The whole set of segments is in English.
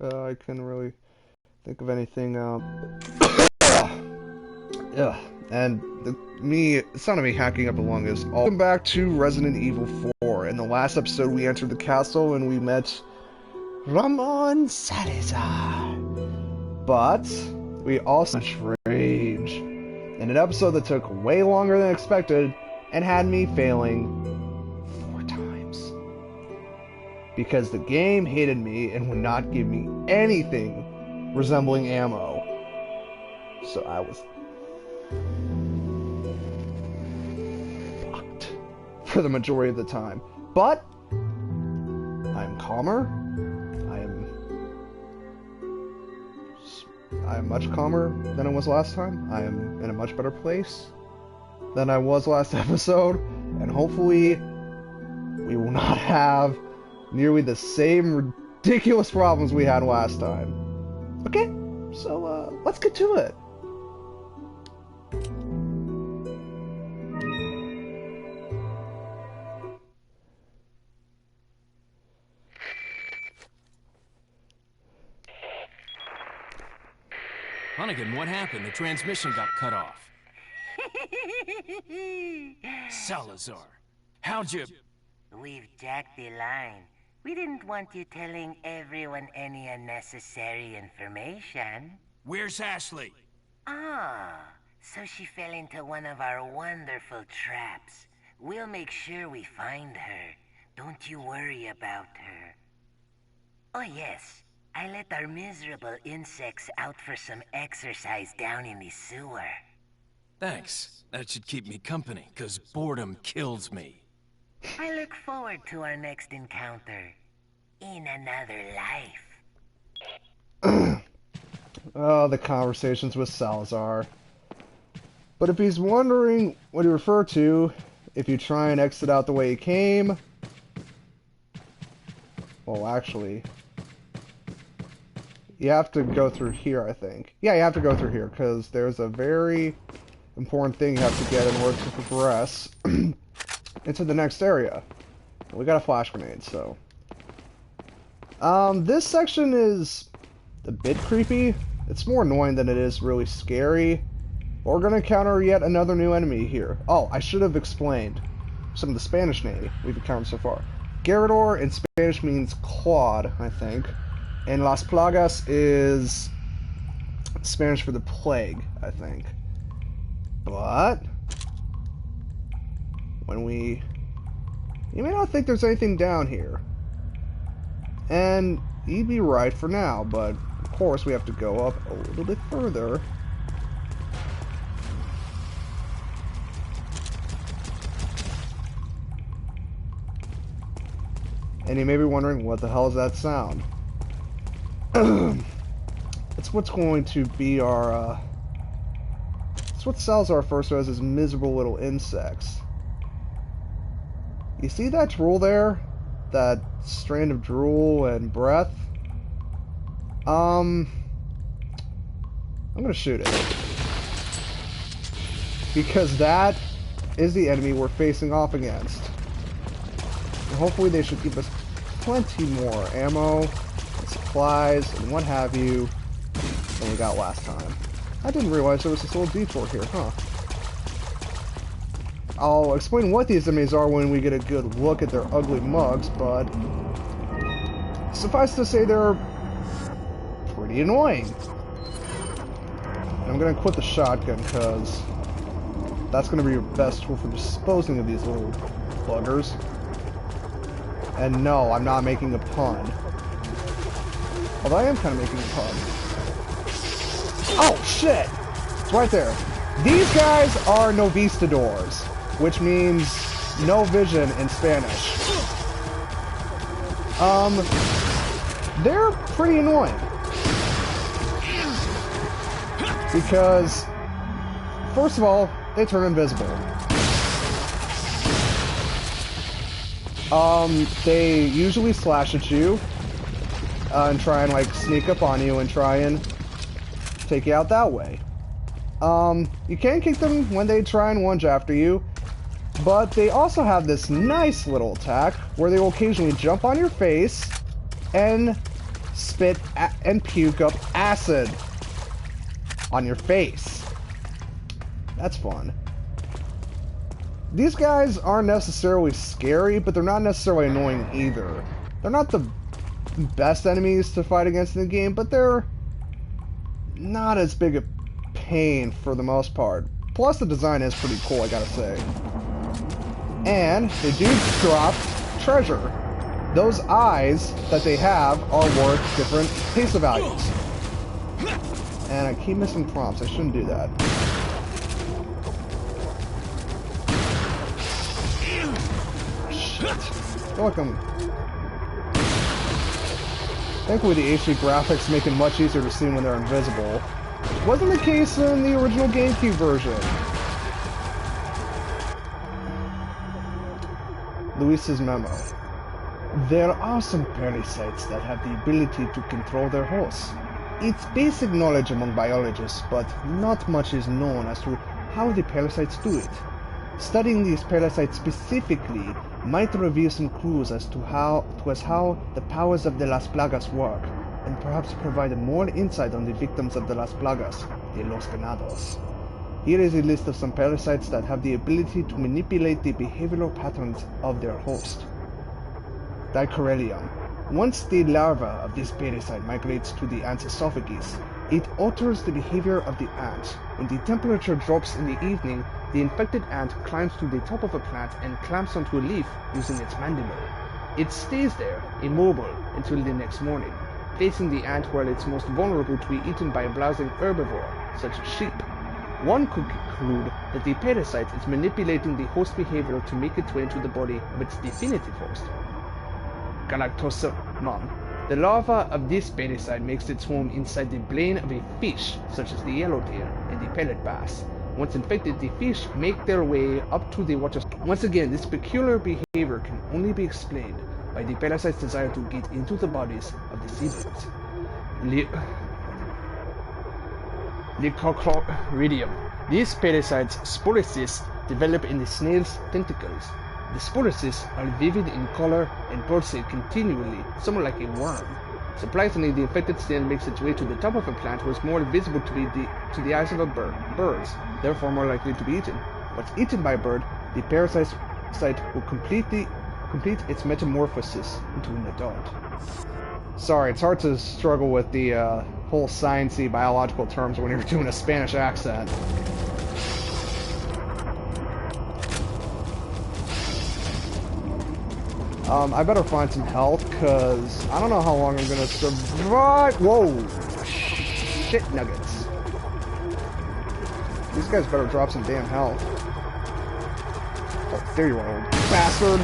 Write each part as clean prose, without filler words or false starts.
I couldn't really think of anything. Yeah, and the sound of me hacking up the longest. Welcome back to Resident Evil 4. In the last episode, we entered the castle and we met Ramon Salazar. But we also rage in an episode that took way longer than expected and had me failing 4 times. Because the game hated me and would not give me anything resembling ammo. So I was fucked for the majority of the time. But I'm calmer. I am much calmer than I was last time. I am in a much better place than I was last episode, and hopefully we will not have nearly the same ridiculous problems we had last time. Okay, so let's get to it. Hunnigan, what happened? The transmission got cut off. Salazar, how'd you... We've jacked the line. We didn't want you telling everyone any unnecessary information. Where's Ashley? Ah, so she fell into one of our wonderful traps. We'll make sure we find her. Don't you worry about her. Oh yes, I let our miserable insects out for some exercise down in the sewer. Thanks. That should keep me company, 'cause boredom kills me. I look forward to our next encounter. In another life. Oh, the conversations with Salazar. But if he's wondering what he referred to, if you try and exit out the way you came... Well, actually... You have to go through here, I think. Yeah, you have to go through here, because there's a very important thing you have to get in order to progress into the next area. We got a flash grenade, so... This section is a bit creepy. It's more annoying than it is really scary. But we're going to encounter yet another new enemy here. Oh, I should have explained some of the Spanish name we've encountered so far. Garrador in Spanish means clawed, I think. And Las Plagas is Spanish for the plague, I think. But when we... You may not think there's anything down here. And you'd be right for now, but of course we have to go up a little bit further. And you may be wondering, what the hell is that sound? It's what's going to be our, it's what Salazar first as his miserable little insects. You see that drool there? That strand of drool and breath? I'm gonna shoot it. Because that is the enemy we're facing off against. And hopefully they should give us plenty more ammo, supplies, and what have you than we got last time. I didn't realize there was this little detour here, huh? I'll explain what these enemies are when we get a good look at their ugly mugs, but suffice to say they're pretty annoying. And I'm gonna quit the shotgun because that's gonna be your best tool for disposing of these little buggers. And no, I'm not making a pun. Although I am kind of making a pun. Oh, shit! It's right there. These guys are Novistadors, which means no vision in Spanish. They're pretty annoying. Because, first of all, they turn invisible. They usually slash at you, and try and, like, sneak up on you and try and take you out that way. You can kick them when they try and lunge after you, but they also have this nice little attack where they will occasionally jump on your face and spit and puke up acid on your face. That's fun. These guys aren't necessarily scary, but they're not necessarily annoying either. They're not the best enemies to fight against in the game, but they're not as big a pain for the most part. Plus, the design is pretty cool, I gotta say. And they do drop treasure. Those eyes that they have are worth different peso values. And I keep missing prompts. I shouldn't do that. Shit. I feel like I'm... Thankfully, the HD graphics make it much easier to see when they're invisible. Wasn't the case in the original GameCube version. Luis's memo. There are some parasites that have the ability to control their hosts. It's basic knowledge among biologists, but not much is known as to how the parasites do it. Studying these parasites specifically might reveal some clues as to how the powers of the Las Plagas work, and perhaps provide more insight on the victims of the Las Plagas, the Los Ganados. Here is a list of some parasites that have the ability to manipulate the behavioral patterns of their host. Dichorellium. Once the larva of this parasite migrates to the ant's esophagus, it alters the behavior of the ant. When the temperature drops in the evening, the infected ant climbs to the top of a plant and clamps onto a leaf using its mandible. It stays there, immobile, until the next morning, facing the ant while it's most vulnerable to be eaten by a browsing herbivore, such as sheep. One could conclude that the parasite is manipulating the host behavior to make its way into the body of its definitive host. Galactosamum. The larva of this parasite makes its home inside the brain of a fish, such as the yellow deer and the pellet bass. Once infected, the fish make their way up to the water. Once again, this peculiar behavior can only be explained by the parasite's desire to get into the bodies of the seabirds. Lycochloridium. These parasites, sporocysts, develop in the snail's tentacles. The sporocysts are vivid in color and pulsate continually, somewhat like a worm. Surprisingly, the infected snail makes its way to the top of a plant where it's more visible to the eyes of birds, therefore more likely to be eaten. Once eaten by a bird, the parasite will complete its metamorphosis into an adult. Sorry, it's hard to struggle with the whole sciencey biological terms when you're doing a Spanish accent. I better find some health, because I don't know how long I'm going to survive. Whoa! Shit nuggets. These guys better drop some damn health. Oh, there you are, old bastard!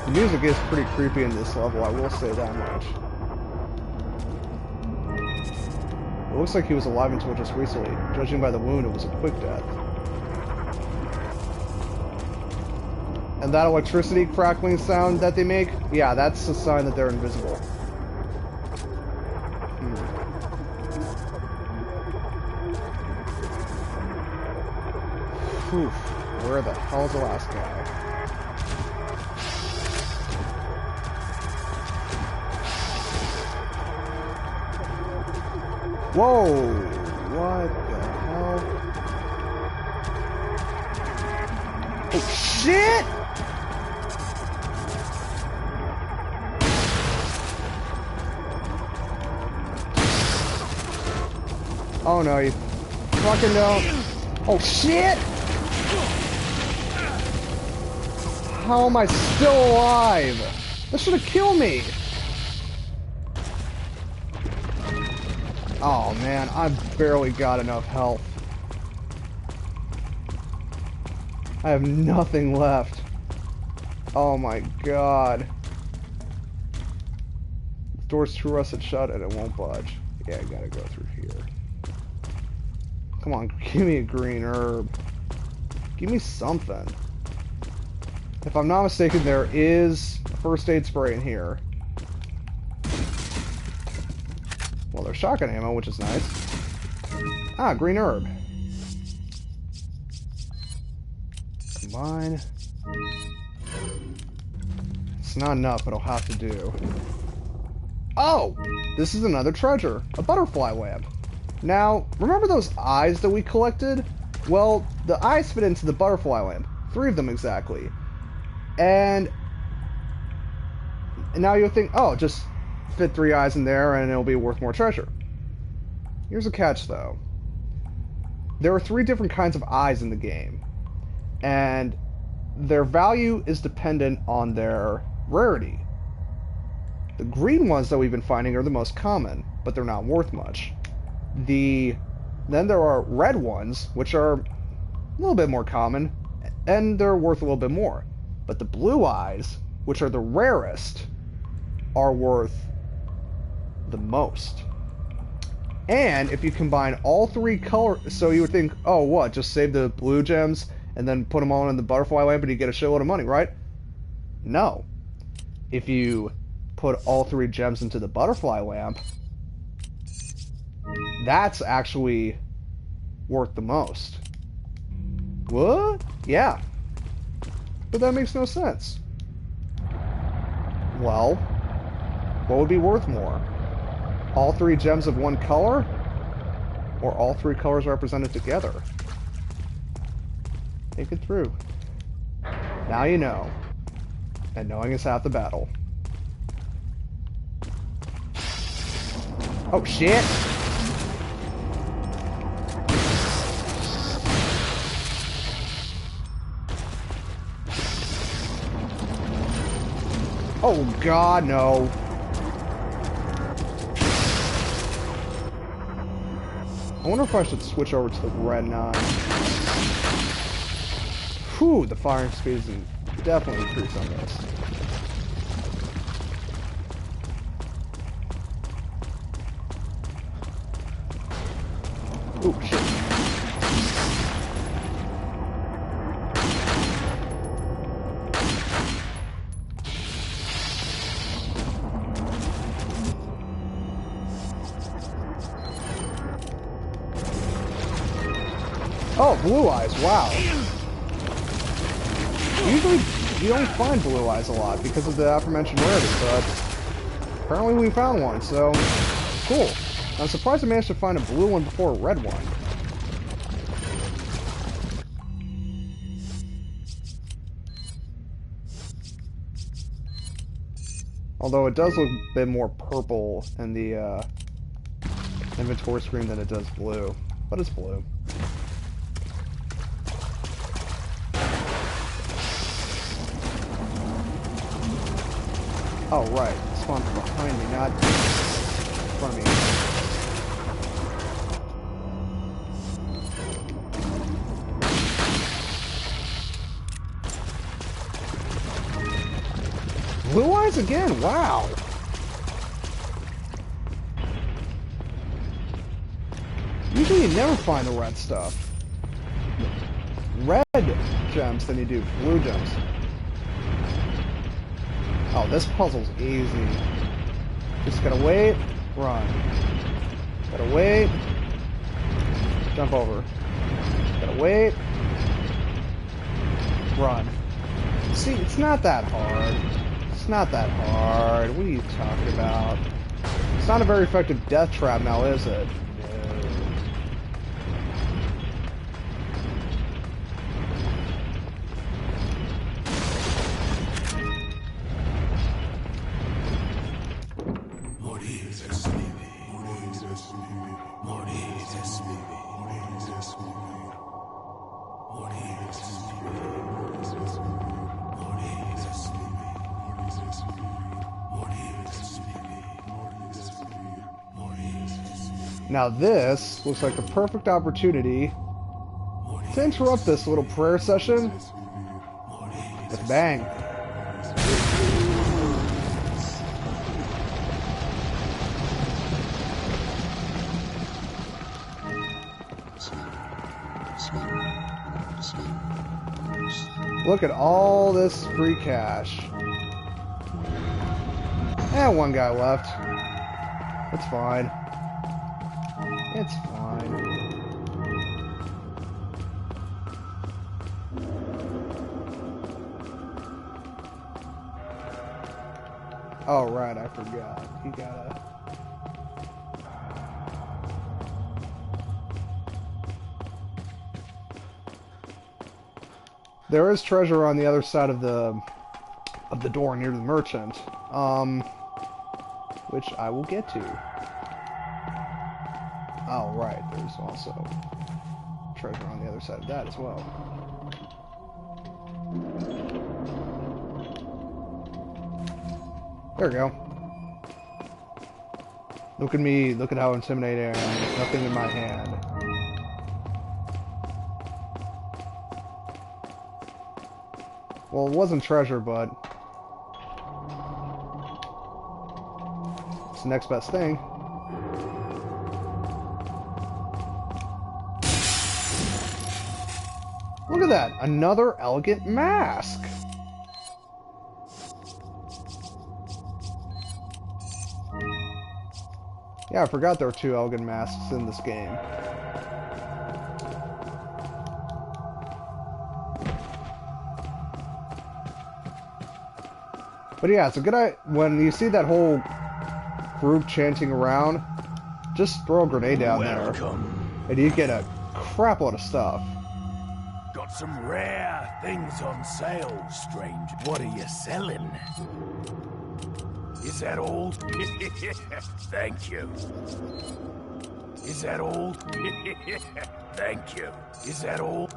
The music is pretty creepy in this level, I will say that much. It looks like he was alive until just recently. Judging by the wound, it was a quick death. And that electricity crackling sound that they make, yeah, that's a sign that they're invisible. Whew. Where the hell's the last guy? Whoa! What the hell? Oh, shit! Oh no, you fucking don't. Oh shit! How am I still alive? That should have killed me! Oh man, I've barely got enough health. I have nothing left. Oh my god. The door's too rusted shut and it won't budge. Yeah, I gotta go through here. Come on, give me a green herb. Give me something. If I'm not mistaken, there is first aid spray in here. Well, there's shotgun ammo, which is nice. Ah, green herb. Combine. It's not enough, but I'll have to do. Oh! This is another treasure. A butterfly lamp. Now, remember those eyes that we collected? Well, the eyes fit into the butterfly lamp. 3 of them exactly. And now you'll think, oh, just fit 3 eyes in there and it'll be worth more treasure. Here's a catch, though. There are 3 different kinds of eyes in the game. And their value is dependent on their rarity. The green ones that we've been finding are the most common, but they're not worth much. Then there are red ones, which are a little bit more common, and they're worth a little bit more. But the blue eyes, which are the rarest, are worth the most. And if you combine all 3 colors, so you would think, oh, what, just save the blue gems and then put them all in the butterfly lamp and you get a shitload of money, right? No. If you put all 3 gems into the butterfly lamp, that's actually worth the most. What? Yeah. But that makes no sense. Well, what would be worth more? All 3 gems of one color? Or all 3 colors represented together? Think it through. Now you know. And knowing is half the battle. Oh shit! Oh god, no. I wonder if I should switch over to the red 9. Whew, the firing speed is definitely increased on this. Oh shit. Oh, blue eyes, wow. Usually you don't find blue eyes a lot because of the aforementioned rarity, but apparently we found one, so cool. I'm surprised I managed to find a blue one before a red one. Although it does look a bit more purple in the inventory screen than it does blue, but it's blue. Oh, right. It spawned from behind me, not in front of me. Blue eyes again? Wow. Usually you never find the red stuff. Red gems than you do blue gems. Oh, this puzzle's easy. Just gotta wait, run. Gotta wait, jump over. Gotta wait, run. See, it's not that hard. It's not that hard. What are you talking about? It's not a very effective death trap now, is it? Now this looks like the perfect opportunity to interrupt this little prayer session with a bang. Look at all this free cash. And one guy left. It's fine. It's fine. Oh, right, I forgot. You gotta... There is treasure on the other side of the door near the merchant, which I will get to. Oh, right, there's also treasure on the other side of that as well. There we go. Look at me, look at how intimidating I am. There's nothing in my hand. Well, it wasn't treasure, but it's the next best thing. Look at that! Another elegant mask! Yeah, I forgot there were 2 elegant masks in this game. But yeah, it's a good idea. When you see that whole group chanting around, just throw a grenade down there, and you get a crap load of stuff. Got some rare things on sale, stranger. What are you selling? Is that all? Thank you. Is that all? Thank you. Is that all?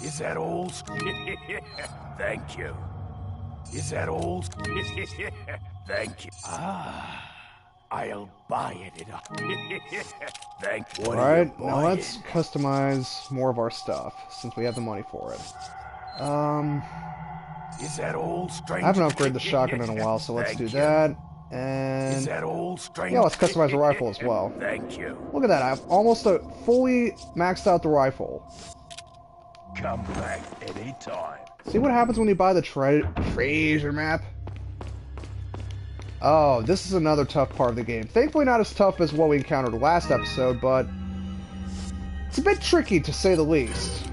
Is that all? Thank you. Is that all? Thank you. Ah, I'll buy it. Thank you. Alright, now let's customize more of our stuff, since we have the money for it. Is that all, stranger? I haven't upgraded the shotgun in a while, so let's do that. And is that all, stranger? yeah, let's customize the rifle as well. Thank you. Look at that, I've almost fully maxed out the rifle. Come back anytime. See what happens when you buy the treasure map? Oh, this is another tough part of the game. Thankfully not as tough as what we encountered last episode, but it's a bit tricky to say the least.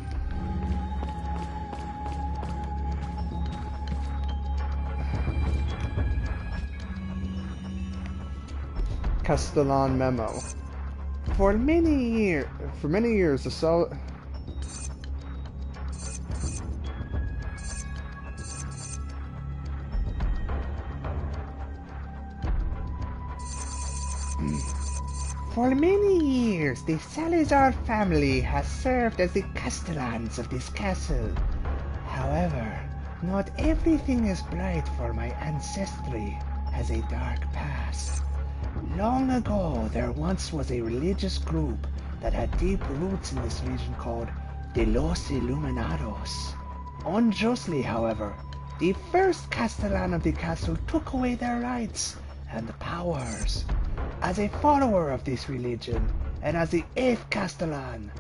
Castellan memo. For many years, the For many years, the Salazar family has served as the castellans of this castle. However, not everything is bright, for my ancestry has a dark past. Long ago, there once was a religious group that had deep roots in this region called the Los Illuminados. Unjustly, however, the first castellan of the castle took away their rights and powers. As a follower of this religion, and as the 8th Castellan,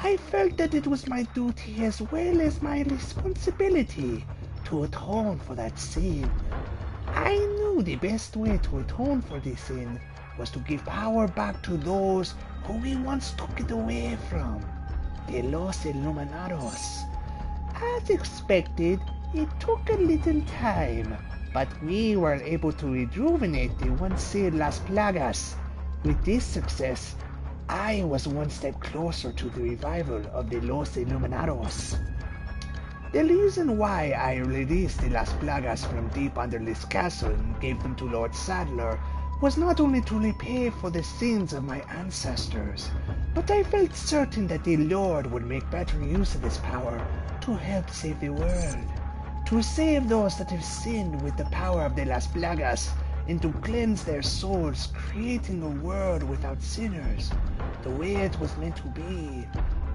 I felt that it was my duty as well as my responsibility to atone for that sin. I knew the best way to atone for this sin was to give power back to those who we once took it away from, the Los Illuminados. As expected, it took a little time, but we were able to rejuvenate the once sealed Las Plagas. With this success, I was one step closer to the revival of the Los Illuminados. The reason why I released the Las Plagas from deep under this castle and gave them to Lord Sadler was not only to repay for the sins of my ancestors, but I felt certain that the Lord would make better use of this power to help save the world. To save those that have sinned with the power of the Las Plagas, and to cleanse their souls, creating a world without sinners, the way it was meant to be.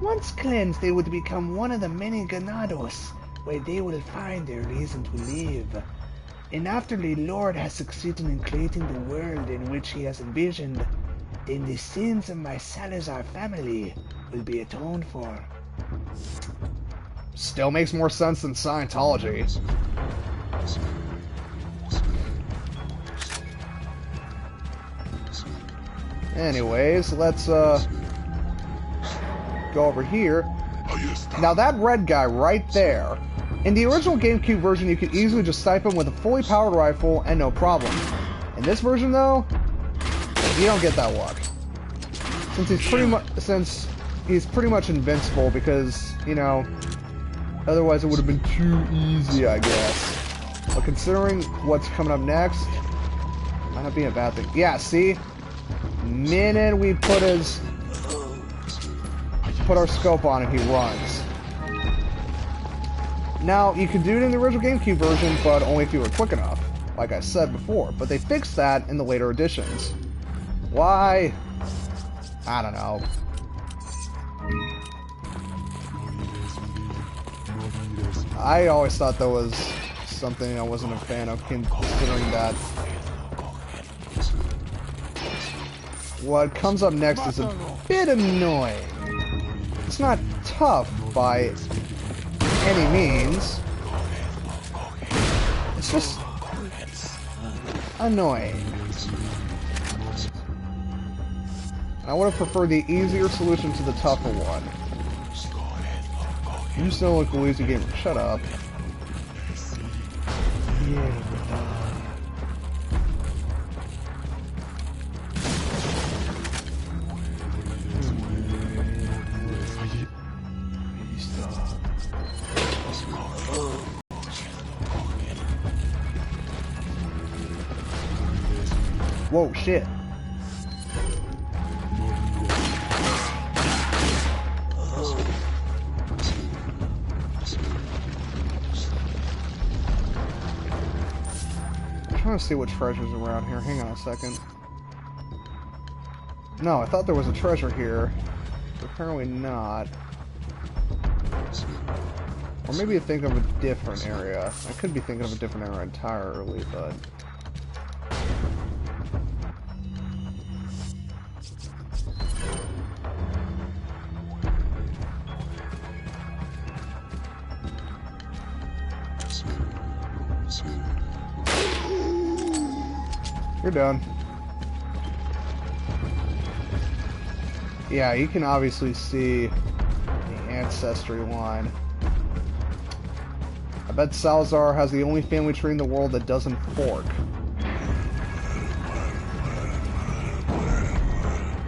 Once cleansed, they would become one of the many Ganados, where they will find their reason to live. And after the Lord has succeeded in creating the world in which he has envisioned, then the sins of my Salazar family will be atoned for. Still makes more sense than Scientology. Anyways, let's go over here. Now that red guy right there, in the original GameCube version you could easily just snipe him with a fully powered rifle and no problem. In this version though, you don't get that luck. Since he's pretty much invincible because, you know, otherwise it would have been too easy, I guess. But considering what's coming up next, might not be a bad thing. Yeah, see? Minute we put our scope on him, he runs. Now, you could do it in the original GameCube version, but only if you were quick enough, like I said before. But they fixed that in the later editions. Why? I don't know. I always thought that was something I wasn't a fan of, considering that what comes up next is a bit annoying. It's not tough by any means. It's just annoying. I would have preferred the easier solution to the tougher one. You sound like a lazy gamer. Shut up. Whoa, shit. I'm trying to see what treasure's around here. Hang on a second. No, I thought there was a treasure here. But apparently not. Or maybe you think of a different area. I could be thinking of a different area entirely, but... You're done. Yeah, you can obviously see the ancestry line. I bet Salazar has the only family tree in the world that doesn't fork.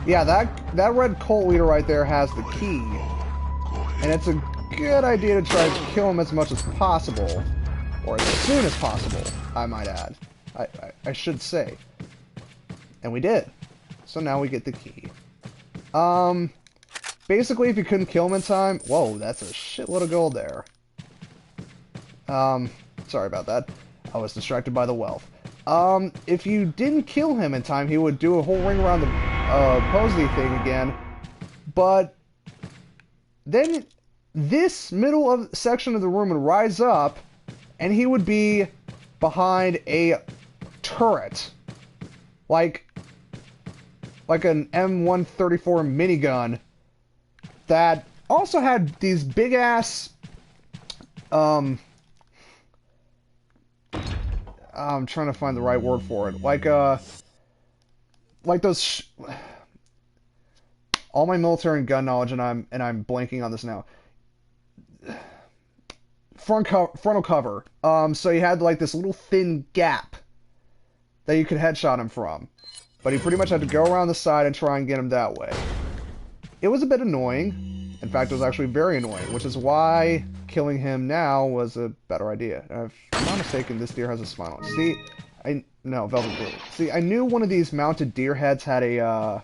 Yeah, that red cult leader right there has the key. And it's a good idea to try and kill him as much as possible. Or as soon as possible, I might add. I should say. And we did. So now we get the key. Basically, if you couldn't kill him in time... Whoa, that's a shitload of gold there. Sorry about that. I was distracted by the wealth. If you didn't kill him in time, he would do a whole ring around the Posey thing again. But then this middle of section of the room would rise up, and he would be behind a turret. Like an M134 minigun that also had these big ass I'm trying to find the right word for it. Like those all my military and gun knowledge, and I'm blanking on this now. Frontal cover. So you had like this little thin gap that you could headshot him from. But he pretty much had to go around the side and try and get him that way. It was a bit annoying. In fact, it was actually very annoying, which is why killing him now was a better idea. If I'm not mistaken, this deer has a smile. See, no, velvet blue. See, I knew one of these mounted deer heads had a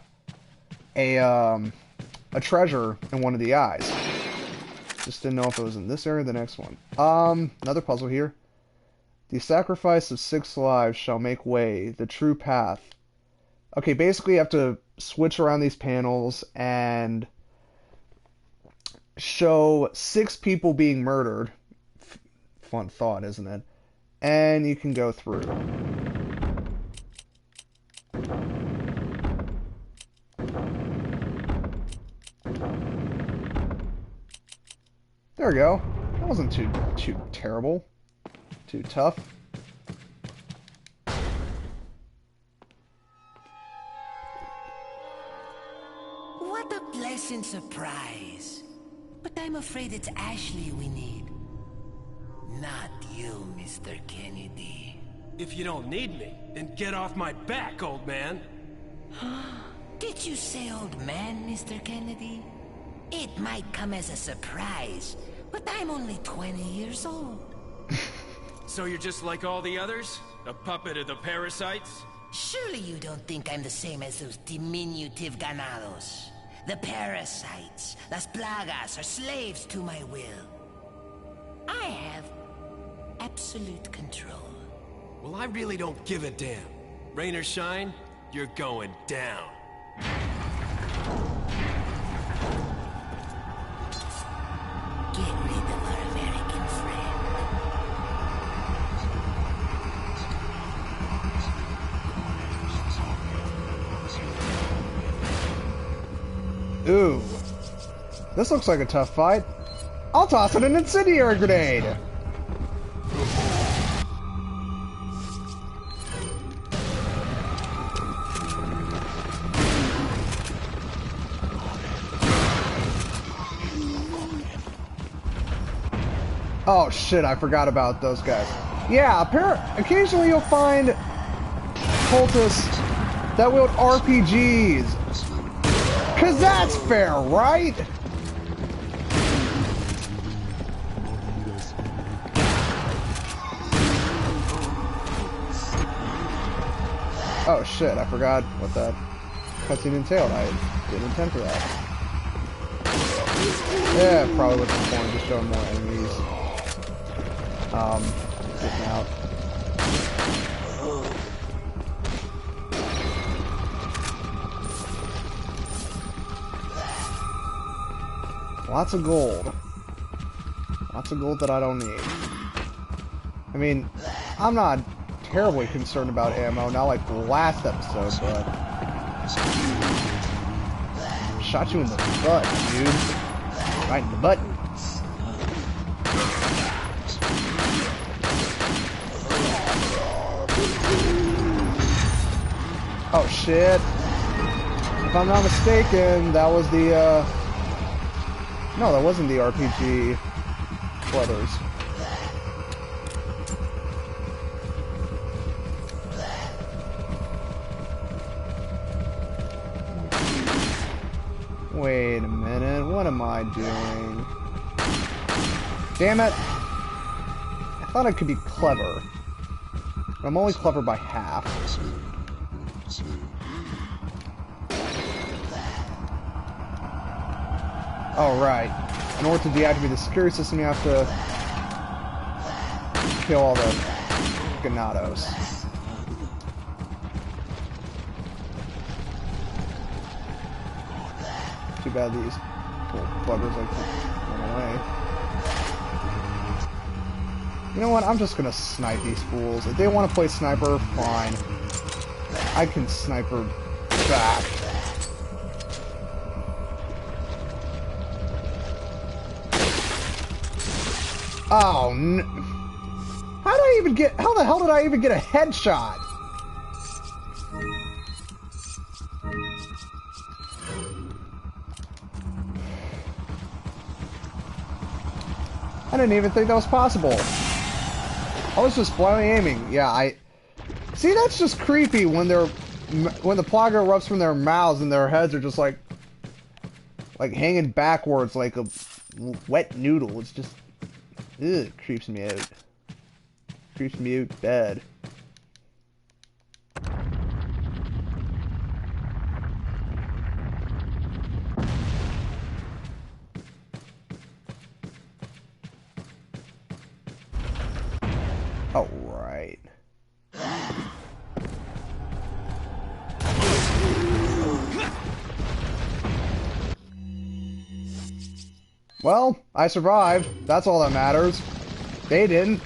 treasure in one of the eyes. Just didn't know if it was in this area or the next one. Another puzzle here. The sacrifice of 6 lives shall make way, the true path. Okay, basically you have to switch around these panels and show 6 people being murdered. Fun thought, isn't it? And you can go through. There we go. wasn't too terrible. Too tough. What a pleasant surprise. But I'm afraid it's Ashley we need. Not you, Mr. Kennedy. If you don't need me, then get off my back, old man. Did you say old man, Mr. Kennedy? It might come as a surprise, but I'm only 20 years old. So you're just like all the others? A puppet of the parasites? Surely you don't think I'm the same as those diminutive ganados. The parasites, las plagas, are slaves to my will. I have absolute control. Well, I really don't give a damn. Rain or shine, you're going down. Get rid of our American friend. Ooh. This looks like a tough fight. I'll toss it an incendiary grenade! Oh shit, I forgot about those guys. Yeah, occasionally you'll find cultists that wield RPGs. Cause that's fair, right? Oh shit, I forgot what that cutscene entailed. I didn't intend for that. Yeah, probably what's the point, just showing more enemies. Getting out. Lots of gold. Lots of gold that I don't need. I mean, I'm not terribly concerned about ammo, not like the last episode, but... Shot you in the butt, dude. Right in the butt. Oh shit. If I'm not mistaken, that was the, no, that wasn't the RPG brothers. Wait a minute, what am I doing? Damn it! I thought I could be clever. I'm only clever by half. Oh, right. In order to deactivate the security system, you have to kill all the ganados. Too bad these little buggers like to run away. You know what? I'm just gonna snipe these fools. If they want to play sniper, fine. I can sniper back. Oh, no. How the hell did I even get a headshot? I didn't even think that was possible. I was just blindly aiming. Yeah, see, that's just creepy when the plaga erupts from their mouths and their heads are just like hanging backwards like a wet noodle. It's just, ugh, creeps me out. Creeps me out bad. Oh, right. Well, I survived. That's all that matters. They didn't.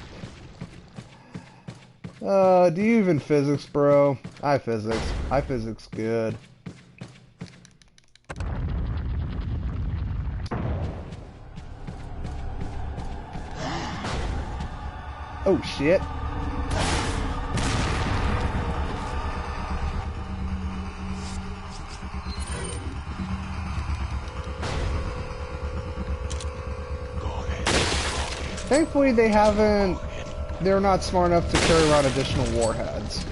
Do you even physics, bro? I physics. I physics good. Oh, shit. Thankfully, they're not smart enough to carry around additional warheads.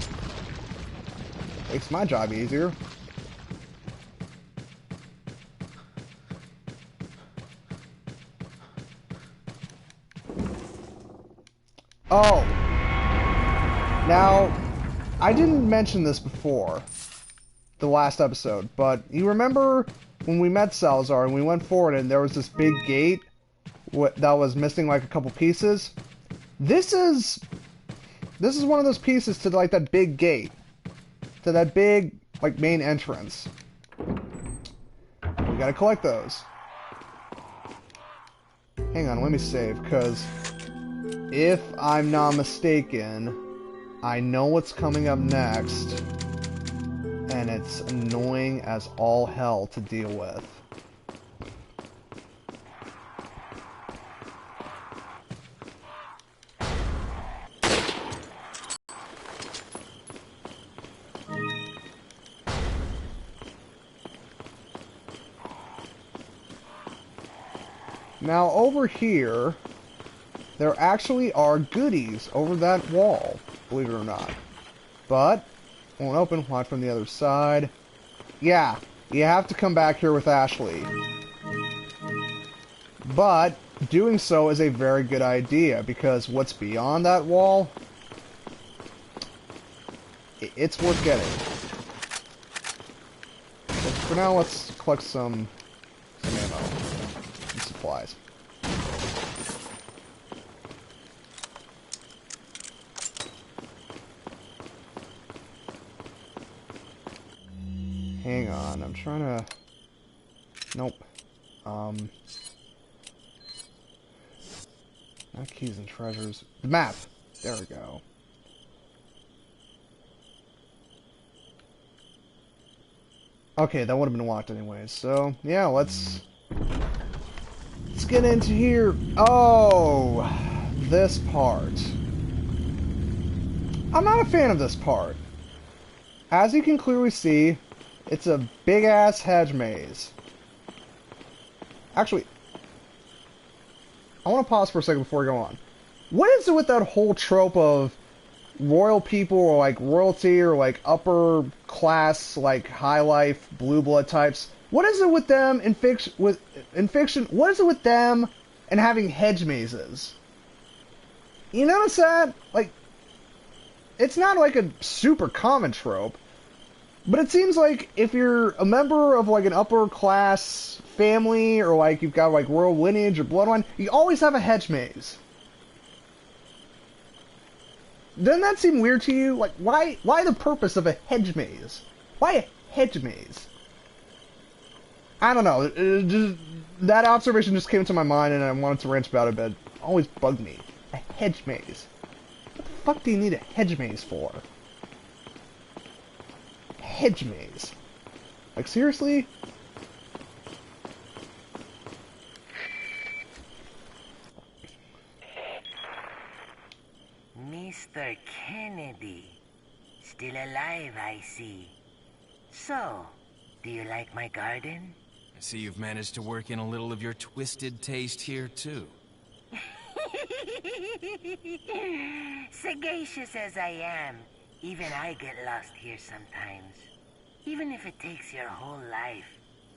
Makes my job easier. Oh. Now, I didn't mention this before, the last episode, but you remember when we met Salazar and we went forward and there was this big gate that was missing like a couple pieces? This is one of those pieces to like that big gate, to that big like main entrance. We gotta collect those. Hang on, let me save, because if I'm not mistaken, I know what's coming up next, and it's annoying as all hell to deal with. Now over here, there actually are goodies over that wall, believe it or not. But, won't open, watch from the other side. Yeah, you have to come back here with Ashley. But, doing so is a very good idea, because what's beyond that wall, it's worth getting. But for now, let's collect some ammo and supplies. Hang on, I'm trying to... Nope. Not keys and treasures. The map! There we go. Okay, that would have been locked anyways, so... Yeah, let's get into here. Oh! This part. I'm not a fan of this part. As you can clearly see, it's a big-ass hedge maze. Actually, I want to pause for a second before we go on. What is it with that whole trope of royal people, or like royalty, or like upper class, like high life, blue blood types? What is it with them in fiction? What is it with them and having hedge mazes? You notice that? Like, it's not like a super common trope. But it seems like if you're a member of like an upper class family, or like you've got like royal lineage or bloodline, you always have a hedge maze. Doesn't that seem weird to you? Like, why the purpose of a hedge maze? Why a hedge maze? I don't know. That observation just came to my mind and I wanted to rant about it, but it always bugged me. A hedge maze. What the fuck do you need a hedge maze for? Hedge maze. Like, seriously? Mr. Kennedy. Still alive, I see. So, do you like my garden? I see you've managed to work in a little of your twisted taste here, too. Sagacious as I am, even I get lost here sometimes. Even if it takes your whole life,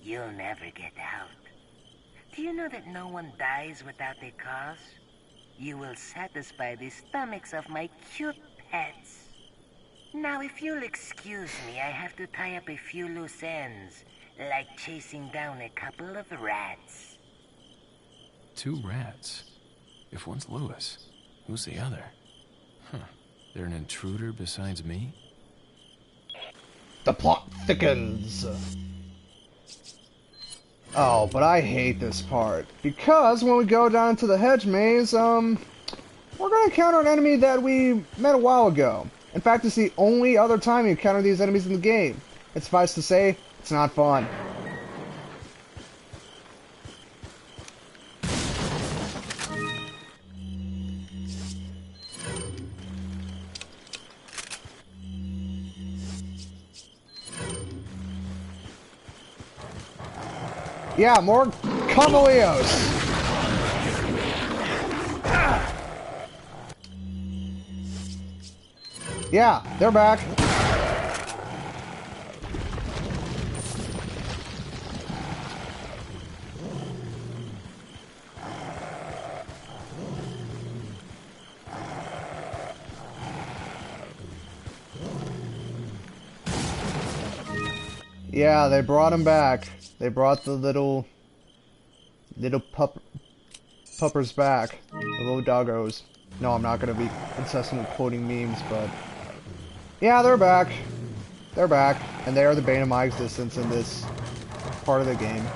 you'll never get out. Do you know that no one dies without a cause? You will satisfy the stomachs of my cute pets. Now, if you'll excuse me, I have to tie up a few loose ends, like chasing down a couple of rats. 2 rats? If one's Lewis, who's the other? Huh. They're an intruder besides me? The plot thickens. Oh, but I hate this part. Because when we go down into the hedge maze, we're gonna encounter an enemy that we met a while ago. In fact, it's the only other time you encounter these enemies in the game. It's suffice to say, it's not fun. Yeah, more Camaleos. Yeah, they're back. Yeah, they brought him back. They brought the little puppers back. The little doggos. No, I'm not gonna be incessantly quoting memes, but yeah, they're back. They're back, and they are the bane of my existence in this part of the game.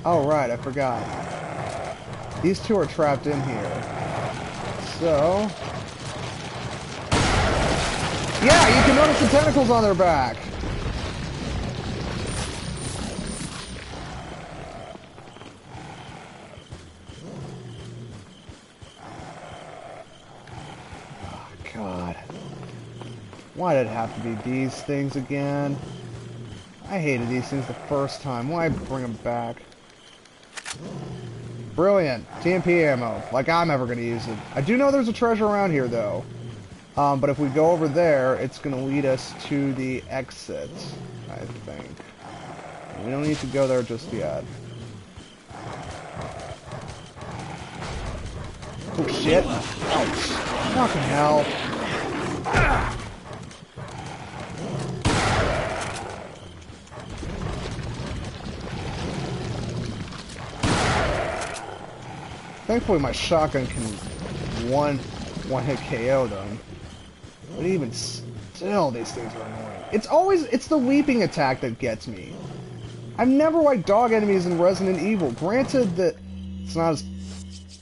Oh right, I forgot. These two are trapped in here. So yeah, you can notice the tentacles on their back. Oh, God. Why did it have to be these things again? I hated these things the first time. Why bring them back? Brilliant. TMP ammo. Like I'm ever going to use it. I do know there's a treasure around here, though. But if we go over there, it's going to lead us to the exit, I think. We don't need to go there just yet. Oh, shit. Ouch. Fucking hell. Thankfully, my shotgun can one-hit KO them. But even still, these things are annoying. It's the leaping attack that gets me. I've never liked dog enemies in Resident Evil. Granted that it's not as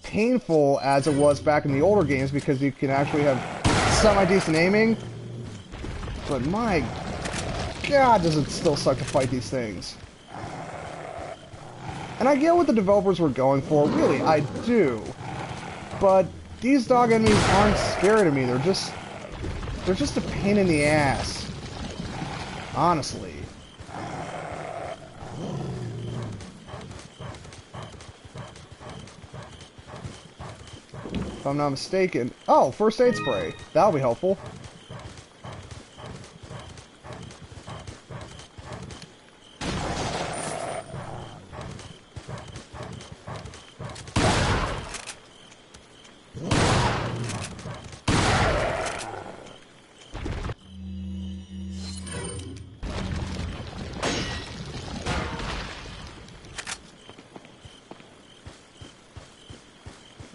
painful as it was back in the older games because you can actually have semi-decent aiming. But my God, does it still suck to fight these things. And I get what the developers were going for, really, I do. But these dog enemies aren't scary to me, they're just a pain in the ass. Honestly. If I'm not mistaken. Oh, first aid spray. That'll be helpful.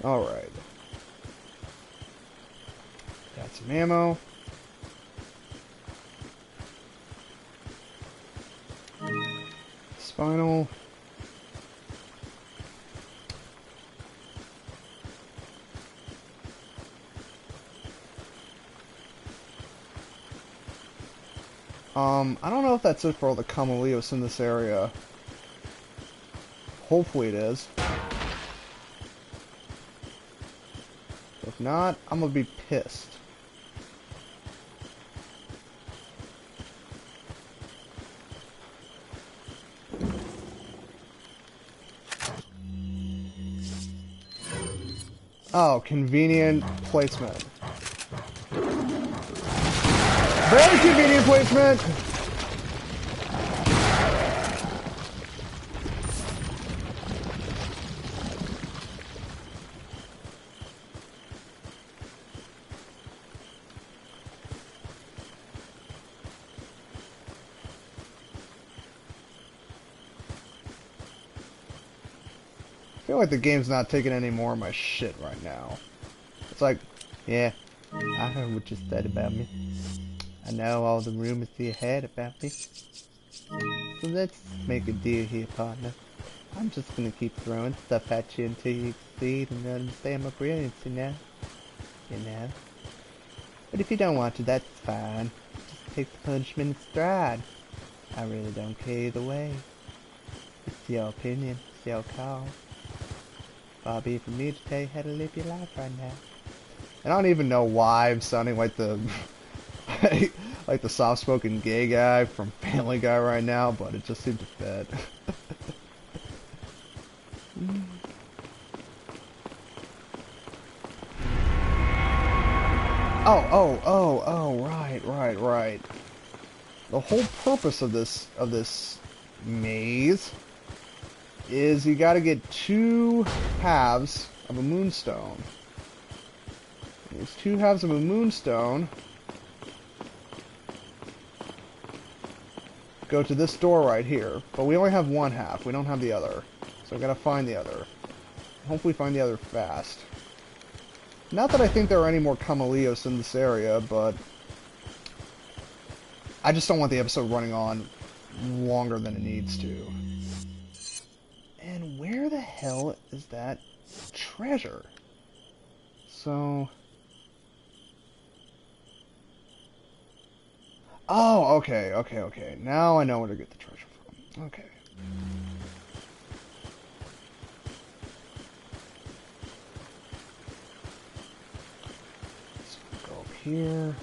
Alright. Got some ammo. Spinal. I don't know if that's it for all the Camaleos in this area. Hopefully it is. If not, I'm gonna be pissed. Oh, convenient placement. Very convenient placement! I feel like the game's not taking any more of my shit right now. It's like, yeah, I heard what you said about me. I know all the rumors you had about me. So let's make a deal here, partner. I'm just gonna keep throwing stuff at you until you succeed and understand my brilliance, you know? But if you don't want to, that's fine. Just take the punishment in stride. I really don't care either way. It's your opinion, it's your call. Far be it from me to tell you how to live your life right now. And I don't even know why I'm sounding like the like the soft-spoken gay guy from Family Guy right now, but it just seemed to fit. Right. The whole purpose of this maze is you gotta get 2 halves of a moonstone. These 2 halves of a moonstone go to this door right here, but we only have 1 half. We don't have the other, so I gotta find the other. Hopefully find the other fast. Not that I think there are any more Camaleos in this area, but I just don't want the episode running on longer than it needs to. And where the hell is that treasure? So... Oh, okay. Now I know where to get the treasure from. Okay. Let's go up here.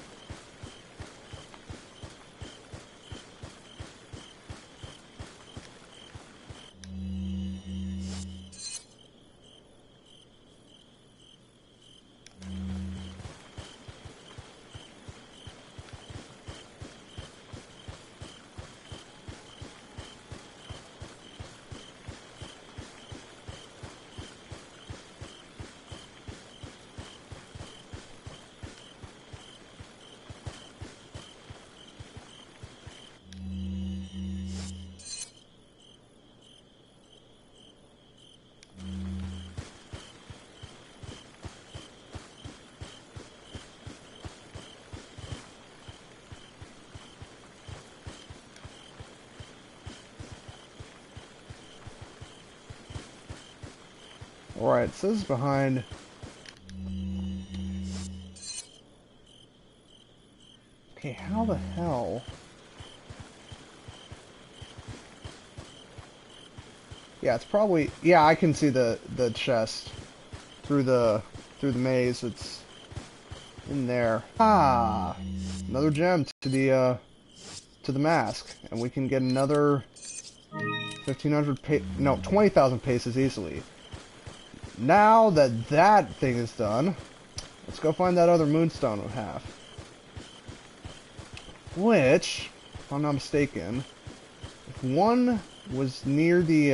Alright, it says behind... Okay, how the hell... Yeah, it's probably... Yeah, I can see the chest through the maze. It's in there. Ah! Another gem to the mask. And we can get another 1,500 no, 20,000 paces easily. Now that that thing is done, let's go find that other moonstone we have. Which, if I'm not mistaken, if one was near the,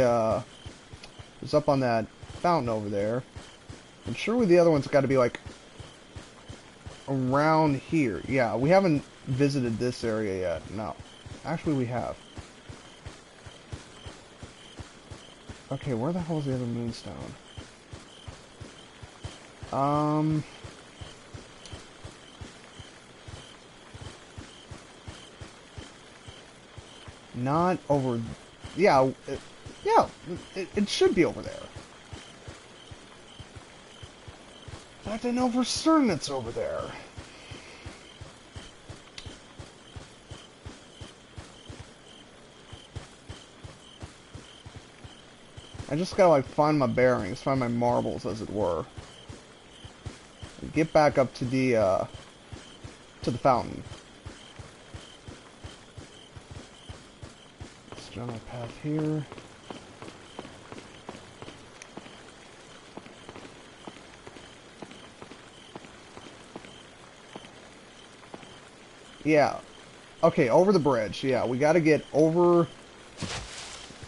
was up on that fountain over there, and surely the other one's got to be, like, around here. Yeah, we haven't visited this area yet. No. Actually, we have. Okay, where the hell is the other moonstone? Not over... Yeah, it should be over there. In fact, I know for certain it's over there. I just gotta, like, find my bearings, find my marbles, as it were. And get back up to the fountain. Let's jump my path here. Yeah. Okay, over the bridge. Yeah, we gotta get over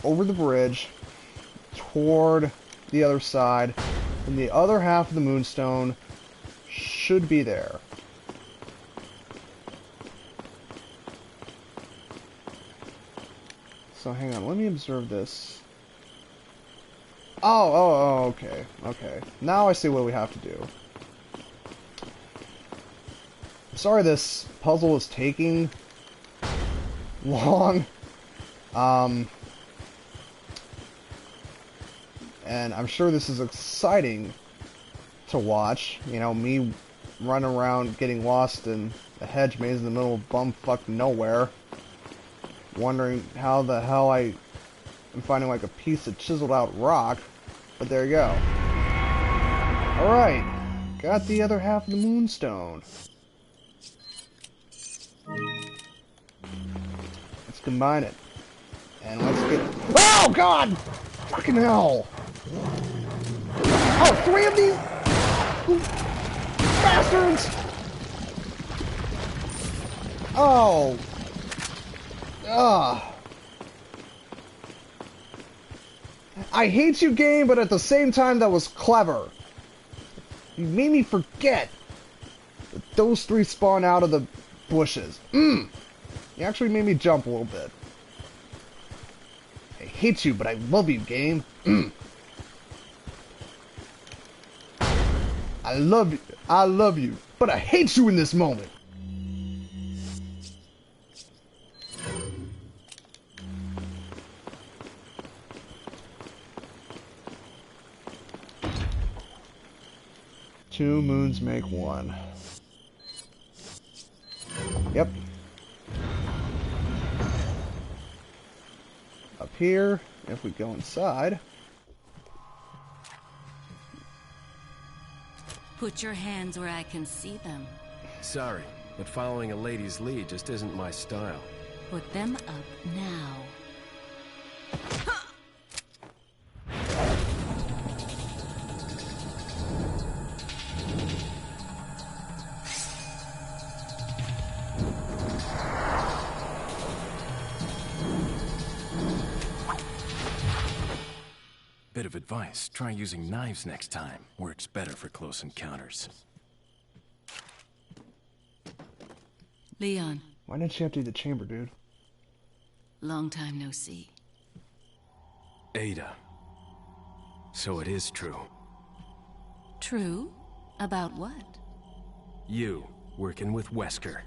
the bridge toward the other side, and the other half of the moonstone should be there. So hang on, let me observe this. Oh, okay. Now I see what we have to do. Sorry this puzzle is taking long. And I'm sure this is exciting to watch. You know, me running around getting lost in a hedge maze in the middle of bumfuck nowhere. Wondering how the hell I am finding like a piece of chiseled out rock. But there you go. Alright. got the other half of the moonstone. Let's combine it. And let's get... Oh, God! Fucking hell! Oh, 3 of these bastards! Oh. Ugh. I hate you, game, but at the same time, that was clever. You made me forget that those 3 spawn out of the bushes. You actually made me jump a little bit. I hate you, but I love you, game. I love you, but I hate you in this moment. Two moons make one. Yep. Up here, if we go inside. Put your hands where I can see them. Sorry, but following a lady's lead just isn't my style. Put them up now. Bit of advice, try using knives next time. Works better for close encounters. Leon, Why didn't you empty the chamber, dude? long time no see. Ada. So it is true. True? About what? You, working with Wesker.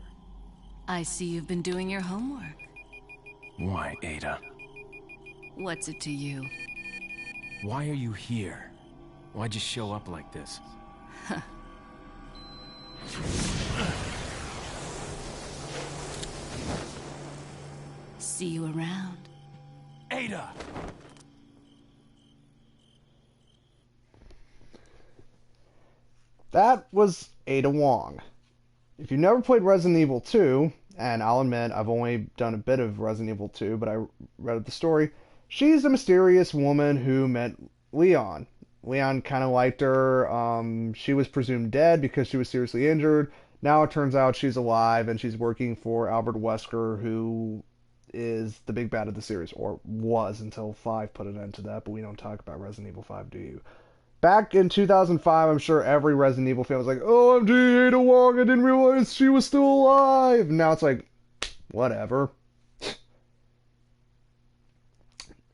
I see you've been doing your homework. Why, Ada? What's it to you? Why are you here? Why'd you show up like this? See you around. Ada! That was Ada Wong. If you've never played Resident Evil 2, and I'll admit I've only done a bit of Resident Evil 2, but I read the story, she's a mysterious woman who met Leon. Leon kind of liked her. She was presumed dead because she was seriously injured. Now it turns out she's alive and she's working for Albert Wesker, who is the big bad of the series, or was until 5 put an end to that, but we don't talk about Resident Evil 5, do you? Back in 2005, I'm sure every Resident Evil fan was like, OMG, Ada Wong, I didn't realize she was still alive! Now it's like, whatever.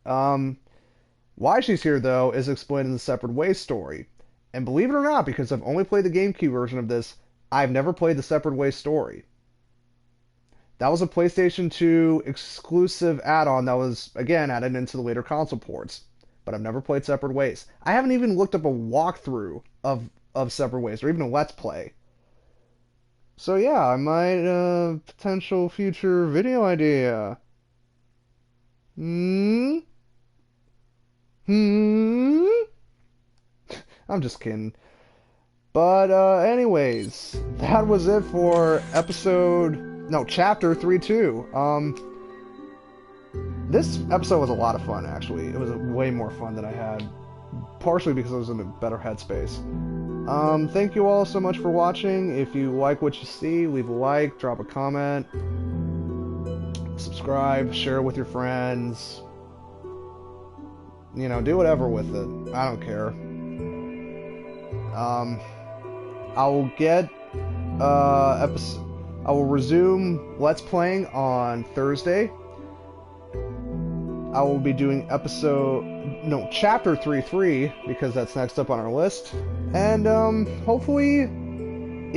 Why she's here, though, is explained in the Separate Ways story. And believe it or not, because I've only played the GameCube version of this, I've never played the Separate Ways story. That was a PlayStation 2 exclusive add-on that was, again, added into the later console ports. But I've never played Separate Ways. I haven't even looked up a walkthrough of Separate Ways, or even a Let's Play. So yeah, I might, potential future video idea. I'm just kidding. But, anyways, that was it for chapter 3-2. This episode was a lot of fun, actually. It was way more fun than I had, partially because I was in a better headspace. Thank you all so much for watching. If you like what you see, leave a like, drop a comment, subscribe, share it with your friends. You know, do whatever with it. I don't care. I will get, I will resume Let's Playing on Thursday. I will be doing chapter 3-3, because that's next up on our list. And, hopefully,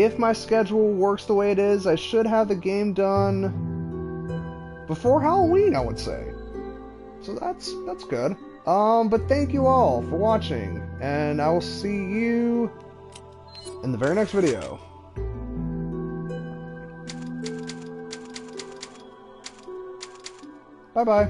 if my schedule works the way it is, I should have the game done before Halloween, I would say. So that's good. But thank you all for watching, and I will see you in the very next video. Bye-bye.